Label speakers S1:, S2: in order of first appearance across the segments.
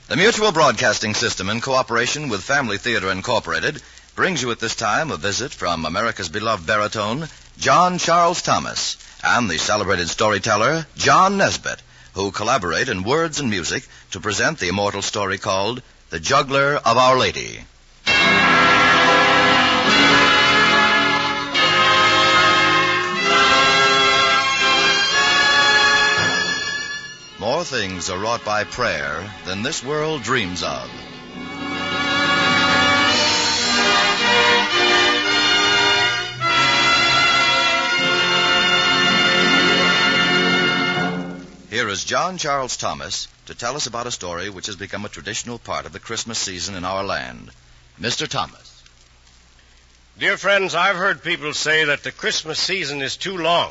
S1: The Mutual Broadcasting System, in cooperation with Family Theater Incorporated, brings you at this time a visit from America's beloved baritone, John Charles Thomas, and the celebrated storyteller, John Nesbitt, who collaborate in words and music to present the immortal story called The Juggler of Our Lady. More things are wrought by prayer than this world dreams of. Here is John Charles Thomas to tell us about a story which has become a traditional part of the Christmas season in our land. Mr. Thomas.
S2: Dear friends, I've heard people say that the Christmas season is too long.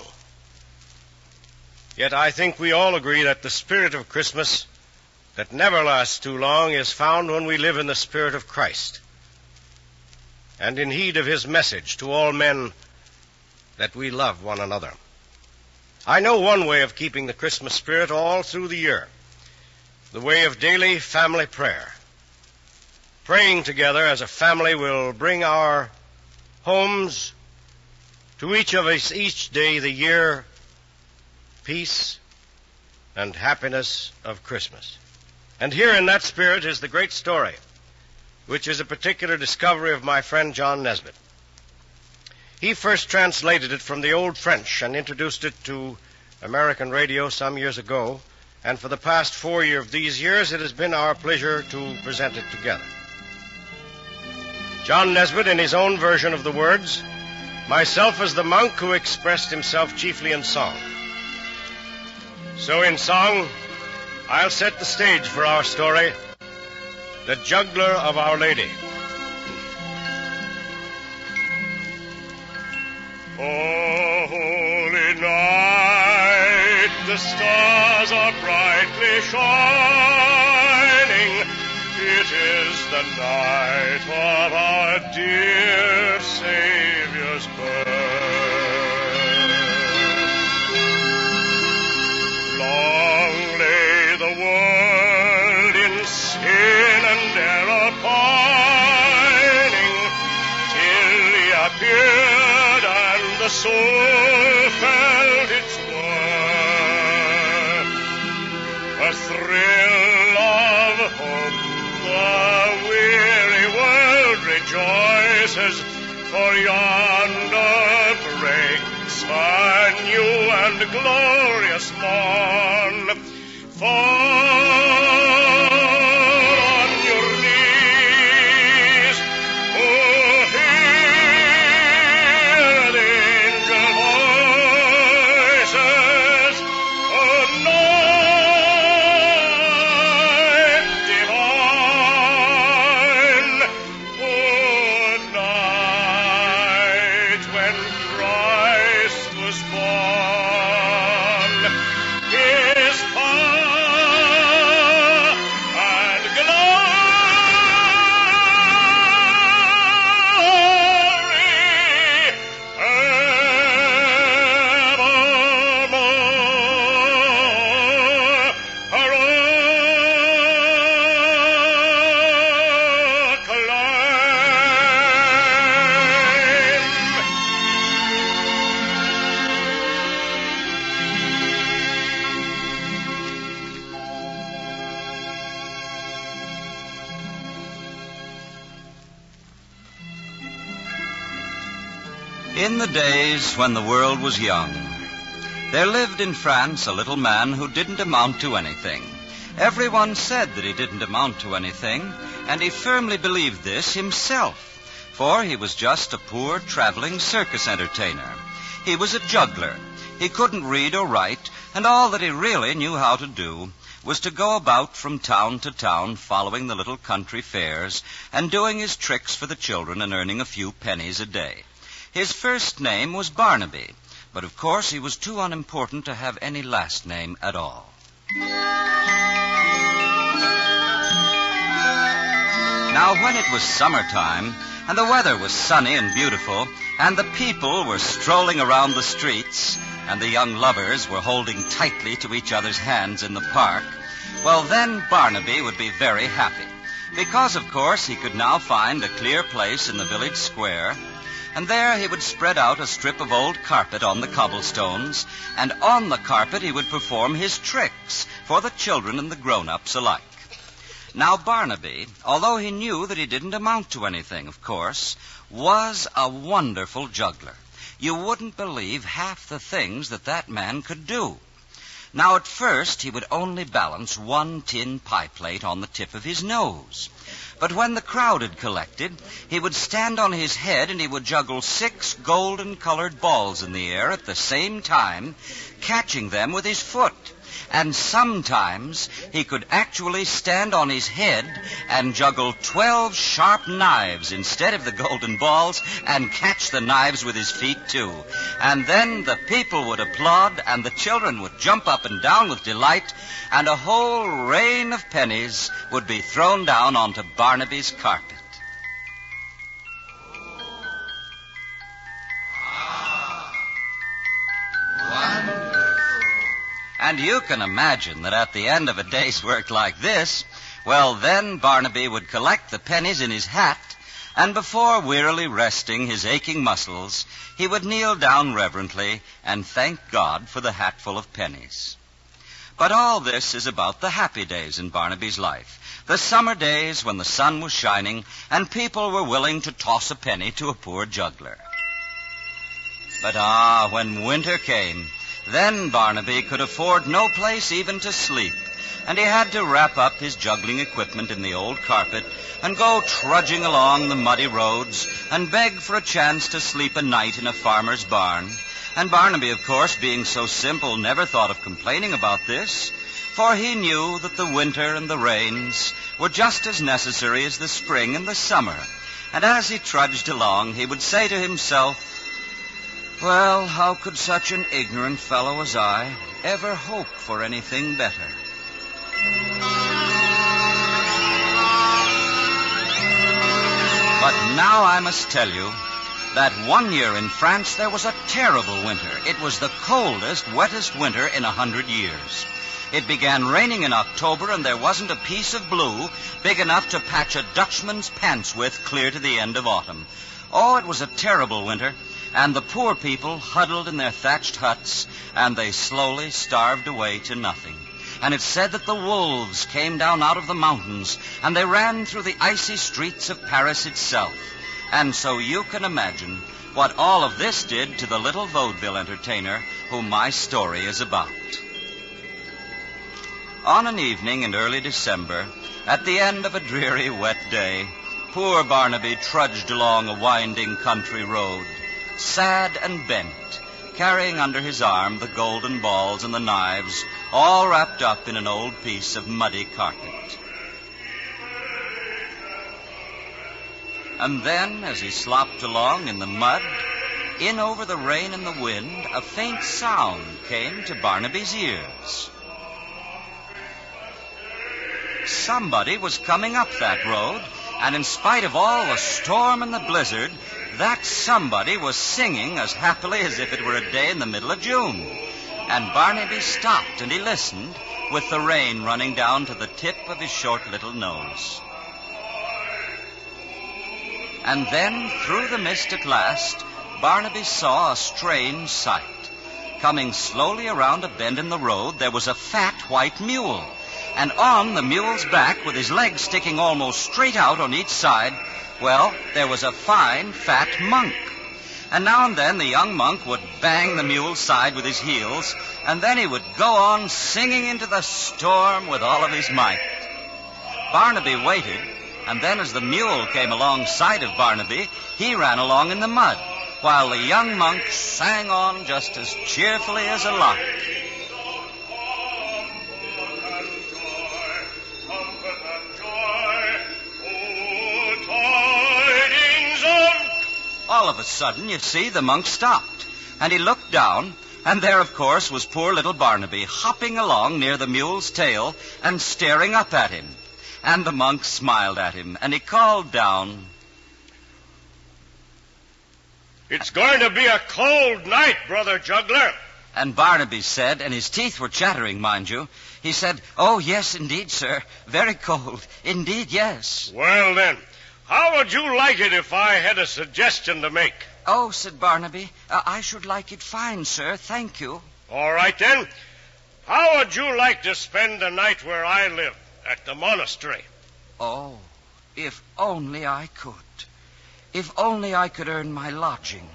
S2: Yet I think we all agree that the spirit of Christmas, that never lasts too long, is found when we live in the spirit of Christ and in heed of his message to all men that we love one another. I know one way of keeping the Christmas spirit all through the year, the way of daily family prayer. Praying together as a family will bring our homes to each of us each day the year peace and happiness of Christmas. And here in that spirit is the great story, which is a particular discovery of my friend John Nesbitt. He first translated it from the Old French and introduced it to American radio some years ago, and for the past 4 of these years it has been our pleasure to present it together. John Nesbitt in his own version of the words, myself as the monk who expressed himself chiefly in song. So in song, I'll set the stage for our story, The Juggler of Our Lady. Oh, holy night, the stars are brightly shining. It is the night of our dear Savior's birth. Long lay the world in sin and error pining, till he appeared and the soul felt its worth. A thrill of hope, the weary world rejoices, for yonder breaks a new and glorious morn. Fall on your knees, oh, hear the angel voices, oh, night divine, oh, night when Christ was born. His power and glory evermore
S3: In the days when the world was young, there lived in France a little man who didn't amount to anything. Everyone said that he didn't amount to anything, and he firmly believed this himself, for he was just a poor traveling circus entertainer. He was a juggler. He couldn't read or write, and all that he really knew how to do was to go about from town to town following the little country fairs and doing his tricks for the children and earning a few pennies a day. His first name was Barnaby, but of course he was too unimportant to have any last name at all. Now, when it was summertime, and the weather was sunny and beautiful, and the people were strolling around the streets, and the young lovers were holding tightly to each other's hands in the park, Well, then Barnaby would be very happy, because, of course, he could now find a clear place in the village square, and there he would spread out a strip of old carpet on the cobblestones, and on the carpet he would perform his tricks for the children and the grown-ups alike. Now, Barnaby, although he knew that he didn't amount to anything, of course, was a wonderful juggler. You wouldn't believe half the things that man could do. Now, at first, he would only balance one tin pie plate on the tip of his nose. But when the crowd had collected, he would stand on his head and he would juggle 6 golden-colored balls in the air at the same time, catching them with his foot. And sometimes he could actually stand on his head and juggle 12 sharp knives instead of the golden balls and catch the knives with his feet, too. And then the people would applaud and the children would jump up and down with delight, and a whole rain of pennies would be thrown down onto Barnaby's carpet. And you can imagine that at the end of a day's work like this, well, then Barnaby would collect the pennies in his hat, and before wearily resting his aching muscles, he would kneel down reverently and thank God for the hatful of pennies. But all this is about the happy days in Barnaby's life, the summer days when the sun was shining and people were willing to toss a penny to a poor juggler. But when winter came, then Barnaby could afford no place even to sleep, and he had to wrap up his juggling equipment in the old carpet and go trudging along the muddy roads and beg for a chance to sleep a night in a farmer's barn. And Barnaby, of course, being so simple, never thought of complaining about this, for he knew that the winter and the rains were just as necessary as the spring and the summer. And as he trudged along, he would say to himself, "Well, how could such an ignorant fellow as I ever hope for anything better?" But now I must tell you that one year in France there was a terrible winter. It was the coldest, wettest winter in 100 years. It began raining in October, and there wasn't a piece of blue big enough to patch a Dutchman's pants with clear to the end of autumn. Oh, it was a terrible winter. And the poor people huddled in their thatched huts, and they slowly starved away to nothing. And it's said that the wolves came down out of the mountains, and they ran through the icy streets of Paris itself. And so you can imagine what all of this did to the little vaudeville entertainer whom my story is about. On an evening in early December, at the end of a dreary, wet day, poor Barnaby trudged along a winding country road, sad and bent, carrying under his arm the golden balls and the knives, all wrapped up in an old piece of muddy carpet. And then, as he slopped along in the mud, in over the rain and the wind, a faint sound came to Barnaby's ears. Somebody was coming up that road, and in spite of all the storm and the blizzard, that somebody was singing as happily as if it were a day in the middle of June. And Barnaby stopped and he listened, with the rain running down to the tip of his short little nose. And then, through the mist at last, Barnaby saw a strange sight. Coming slowly around a bend in the road, there was a fat white mule. And on the mule's back, with his legs sticking almost straight out on each side, well, there was a fine, fat monk. And now and then the young monk would bang the mule's side with his heels, and then he would go on singing into the storm with all of his might. Barnaby waited, and then as the mule came alongside of Barnaby, he ran along in the mud, while the young monk sang on just as cheerfully as a lark. All of a sudden, you see, the monk stopped, and he looked down, and there, of course, was poor little Barnaby hopping along near the mule's tail and staring up at him. And the monk smiled at him, and he called down,
S2: "It's going to be a cold night, Brother Juggler."
S3: And Barnaby said, and his teeth were chattering, mind you, He said, "Oh, yes, indeed, sir. Very cold. Indeed, yes."
S2: Well, then, how would you like it if I had a suggestion to make?
S3: "Oh," said Barnaby, "I should like it fine, sir. Thank you."
S2: All right, then. How would you like to spend the night where I live, at the monastery?
S3: Oh, if only I could. If only I could earn my lodging.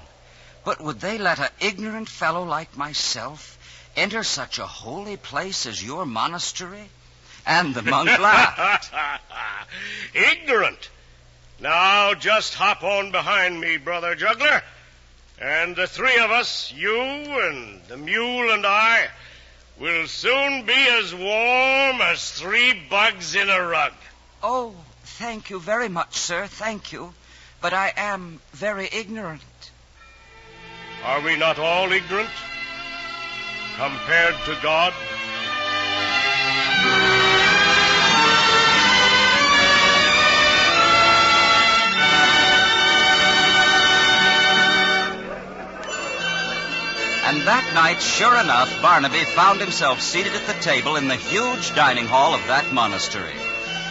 S3: But would they let an ignorant fellow like myself enter such a holy place as your monastery? And the monk laughed.
S2: Ignorant? Now just hop on behind me, Brother Juggler, and the three of us, you and the mule and I, will soon be as warm as 3 bugs in a rug.
S3: Oh, thank you very much, sir, thank you. But I am very ignorant.
S2: Are we not all ignorant compared to God?
S3: And that night, sure enough, Barnaby found himself seated at the table in the huge dining hall of that monastery.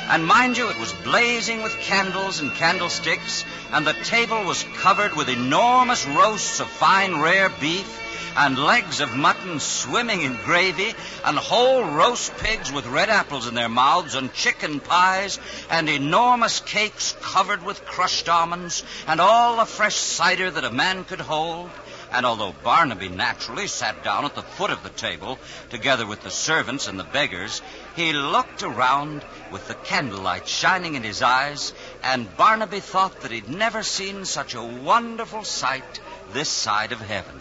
S3: And mind you, it was blazing with candles and candlesticks, and the table was covered with enormous roasts of fine, rare beef, and legs of mutton swimming in gravy, and whole roast pigs with red apples in their mouths, and chicken pies, and enormous cakes covered with crushed almonds, and all the fresh cider that a man could hold. And although Barnaby naturally sat down at the foot of the table, together with the servants and the beggars, he looked around with the candlelight shining in his eyes, and Barnaby thought that he'd never seen such a wonderful sight this side of heaven.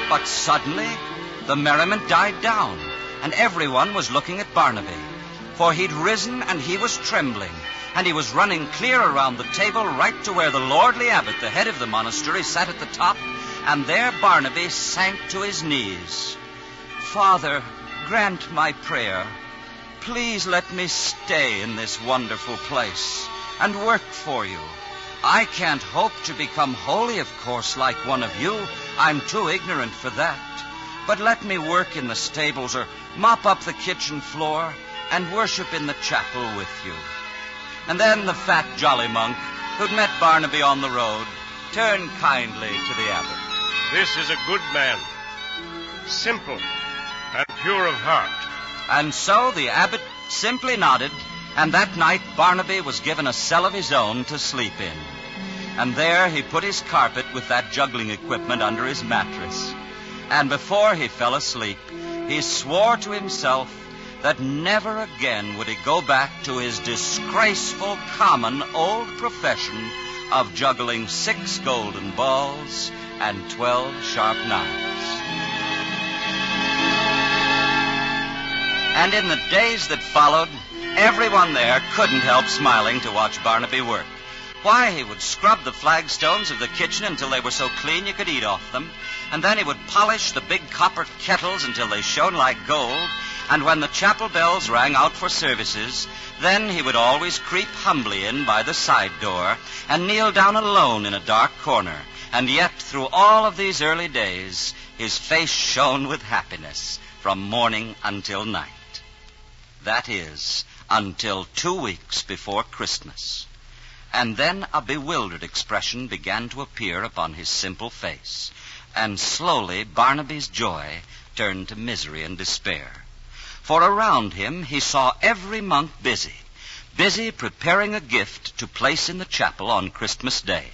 S3: But suddenly, the merriment died down, and everyone was looking at Barnaby, for he'd risen and he was trembling, and he was running clear around the table right to where the lordly abbot, the head of the monastery, sat at the top, and there Barnaby sank to his knees. "Father, grant my prayer. Please let me stay in this wonderful place and work for you. I can't hope to become holy, of course, like one of you. I'm too ignorant for that. But let me work in the stables or mop up the kitchen floor and worship in the chapel with you." And then the fat, jolly monk, who'd met Barnaby on the road, turned kindly to the abbot.
S2: "This is a good man, simple and pure of heart."
S3: And so the abbot simply nodded, and that night Barnaby was given a cell of his own to sleep in. And there he put his carpet with that juggling equipment under his mattress. And before he fell asleep, he swore to himself that never again would he go back to his disgraceful, common old profession of juggling 6 golden balls and 12 sharp knives. And in the days that followed, everyone there couldn't help smiling to watch Barnaby work. Why, he would scrub the flagstones of the kitchen until they were so clean you could eat off them, and then he would polish the big copper kettles until they shone like gold, and when the chapel bells rang out for services, then he would always creep humbly in by the side door and kneel down alone in a dark corner, and yet through all of these early days, his face shone with happiness from morning until night. That is, until 2 weeks before Christmas. And then a bewildered expression began to appear upon his simple face, and slowly Barnaby's joy turned to misery and despair. For around him he saw every monk busy preparing a gift to place in the chapel on Christmas Day.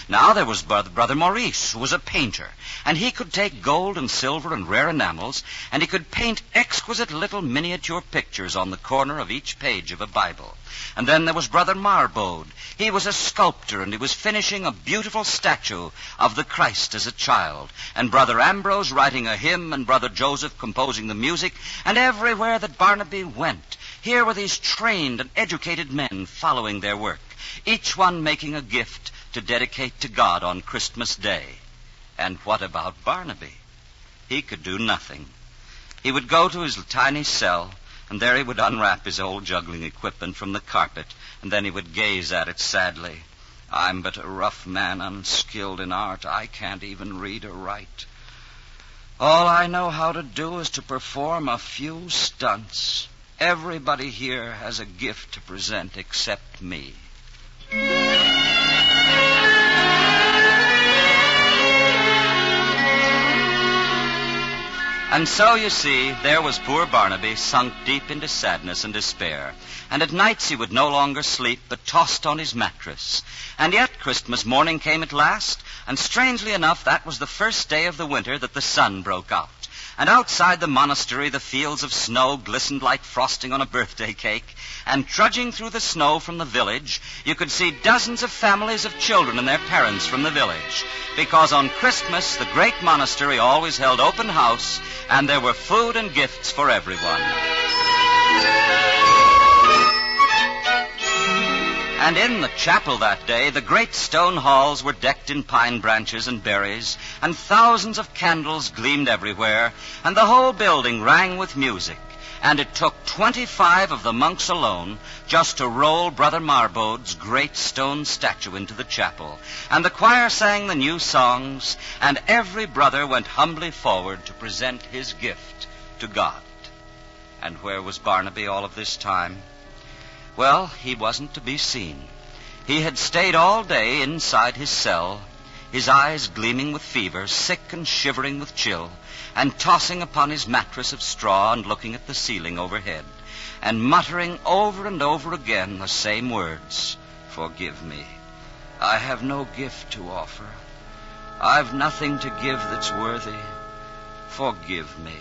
S3: Now there was Brother Maurice, who was a painter, and he could take gold and silver and rare enamels, and he could paint exquisite little miniature pictures on the corner of each page of a Bible. And then there was Brother Marbode. He was a sculptor, and he was finishing a beautiful statue of the Christ as a child, and Brother Ambrose writing a hymn, and Brother Joseph composing the music, and everywhere that Barnaby went, here were these trained and educated men following their work, each one making a gift to dedicate to God on Christmas Day. And what about Barnaby? He could do nothing. He would go to his tiny cell, and there he would unwrap his old juggling equipment from the carpet, and then he would gaze at it sadly. "I'm but a rough man, unskilled in art. I can't even read or write. All I know how to do is to perform a few stunts. Everybody here has a gift to present except me. And so, you see, there was poor Barnaby, sunk deep into sadness and despair. And at nights he would no longer sleep, but tossed on his mattress. And yet Christmas morning came at last, and strangely enough, that was the first day of the winter that the sun broke out. And outside the monastery, the fields of snow glistened like frosting on a birthday cake. And trudging through the snow from the village, you could see dozens of families of children and their parents from the village. Because on Christmas, the great monastery always held open house, and there were food and gifts for everyone. And in the chapel that day, the great stone halls were decked in pine branches and berries, and thousands of candles gleamed everywhere, and the whole building rang with music. And it took 25 of the monks alone just to roll Brother Marbode's great stone statue into the chapel. And the choir sang the new songs, and every brother went humbly forward to present his gift to God. And where was Barnaby all of this time? Well, he wasn't to be seen. He had stayed all day inside his cell, his eyes gleaming with fever, sick and shivering with chill, and tossing upon his mattress of straw and looking at the ceiling overhead, and muttering over and over again the same words, "Forgive me. I have no gift to offer. I've nothing to give that's worthy. Forgive me."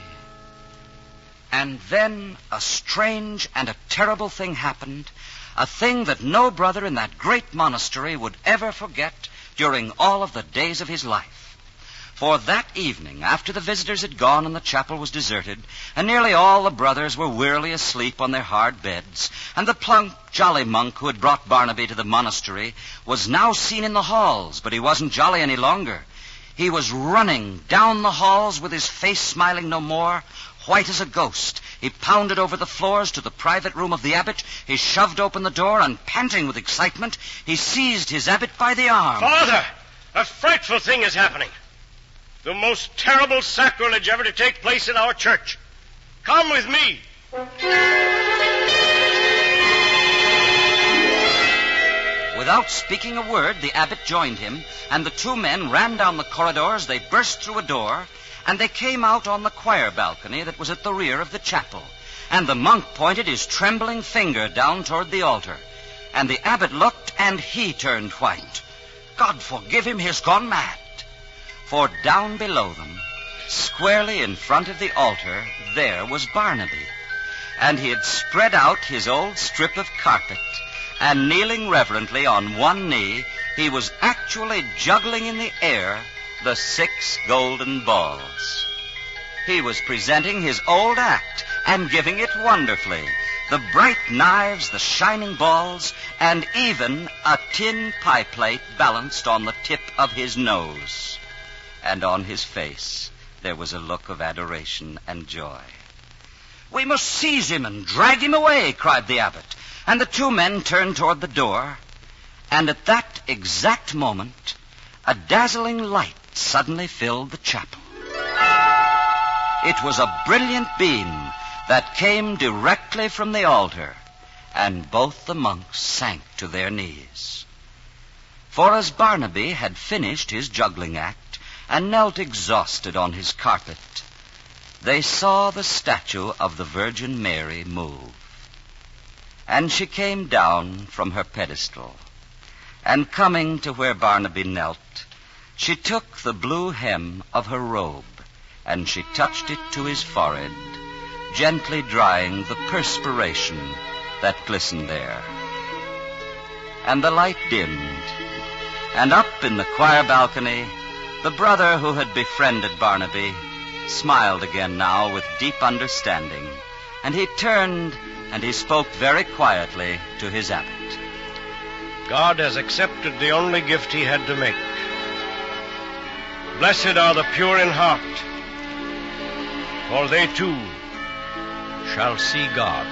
S3: And then a strange and a terrible thing happened, a thing that no brother in that great monastery would ever forget during all of the days of his life. For that evening, after the visitors had gone and the chapel was deserted, and nearly all the brothers were wearily asleep on their hard beds, and the plump, jolly monk who had brought Barnaby to the monastery was now seen in the halls, but he wasn't jolly any longer. He was running down the halls with his face smiling no more, white as a ghost. He pounded over the floors to the private room of the abbot. He shoved open the door, and panting with excitement, he seized his abbot by the arm.
S2: "Father, a frightful thing is happening. The most terrible sacrilege ever to take place in our church. Come with me."
S3: Without speaking a word, the abbot joined him, and the two men ran down the corridors. They burst through a door, and they came out on the choir balcony that was at the rear of the chapel. And the monk pointed his trembling finger down toward the altar. And the abbot looked, and he turned white. God forgive him, he's gone mad. For down below them, squarely in front of the altar, there was Barnaby. And he had spread out his old strip of carpet, and kneeling reverently on one knee, he was actually juggling in the air the 6 golden balls. He was presenting his old act and giving it wonderfully. The bright knives, the shining balls, and even a tin pie plate balanced on the tip of his nose. And on his face there was a look of adoration and joy. "We must seize him and drag him away," cried the abbot. And the two men turned toward the door. And at that exact moment, a dazzling light suddenly filled the chapel. It was a brilliant beam that came directly from the altar, and both the monks sank to their knees. For as Barnaby had finished his juggling act and knelt exhausted on his carpet, they saw the statue of the Virgin Mary move. And she came down from her pedestal, and coming to where Barnaby knelt, she took the blue hem of her robe, and she touched it to his forehead, gently drying the perspiration that glistened there. And the light dimmed, and up in the choir balcony, the brother who had befriended Barnaby smiled again now with deep understanding, and he turned and he spoke very quietly to his abbot.
S2: God has accepted the only gift he had to make. Blessed are the pure in heart, for they too shall see God.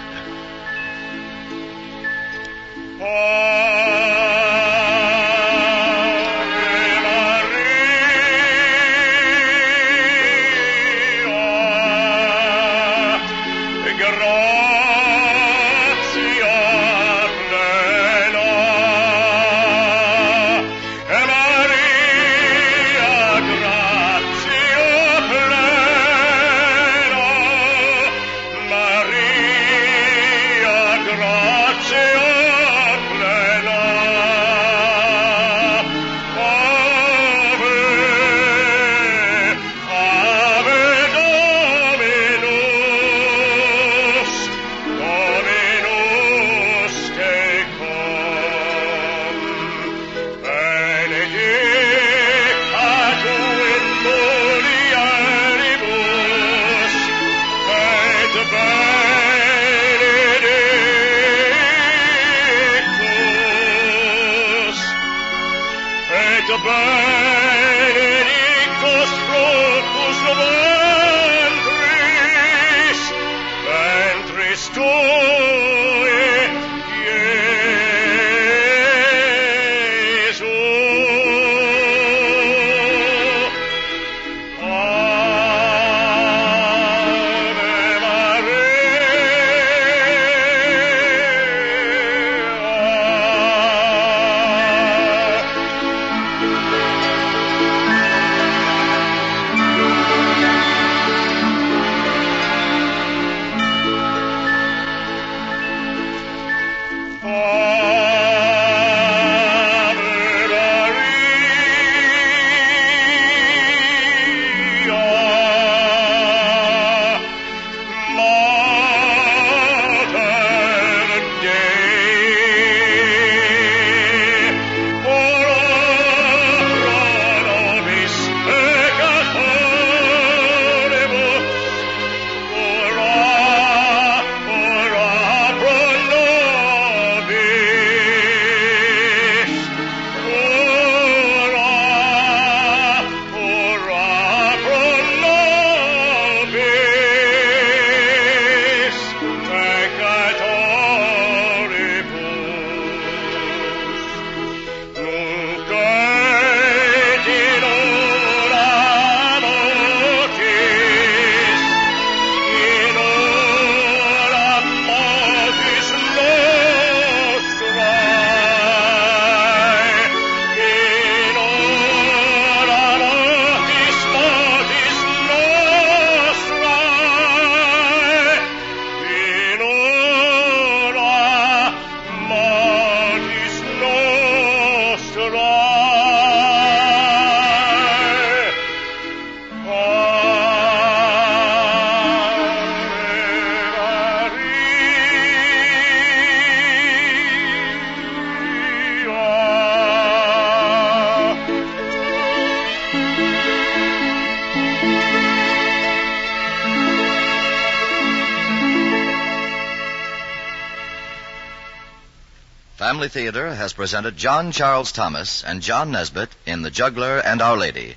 S1: Family Theater has presented John Charles Thomas and John Nesbitt in The Juggler and Our Lady.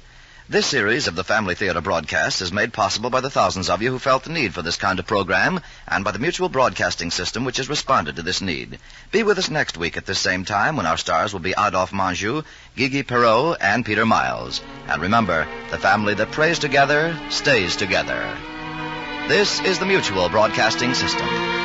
S1: This series of the Family Theater broadcast is made possible by the thousands of you who felt the need for this kind of program and by the mutual broadcasting system which has responded to this need. Be with us next week at this same time when our stars will be Adolphe Manjou, Gigi Perrault, and Peter Miles. And remember, the family that prays together stays together. This is the Mutual Broadcasting System.